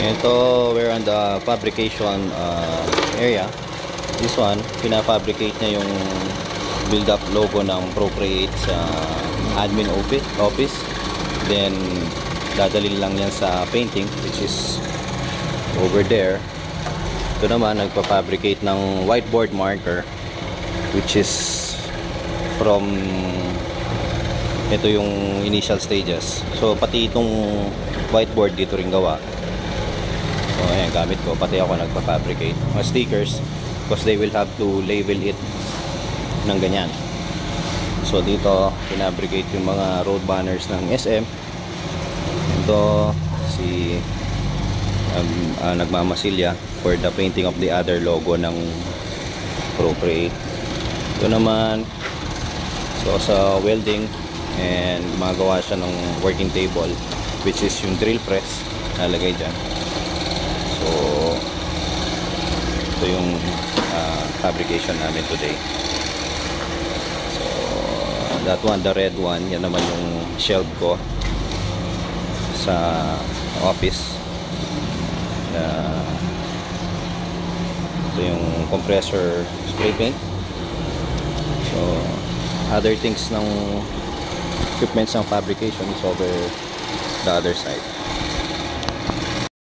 Ito, we're on the fabrication area. This one, pinafabricate niya yung build-up logo ng Procreate sa admin office. Then, dadalhin lang yan sa painting, which is over there. Ito naman, nagpa-fabricate ng whiteboard marker, which is from ito yung initial stages. So, pati itong whiteboard dito rin gawa. So, ayan, gamit ko. Pati ako nagpa-fabricate mga stickers because they will have to label it ng ganyan. So, dito, pinabricate yung mga road banners ng SM. Ito, si nagmamasilya for the painting of the other logo ng Procreate. Ito naman, so sa welding, and magawa siya ng working table, which is yung drill press nalagay dyan. So ito yung fabrication namin today. So that one, the red one, yan naman yung shelf ko sa office. Ito yung compressor spray paint. So other things ng equipments ng fabrication is over the other side.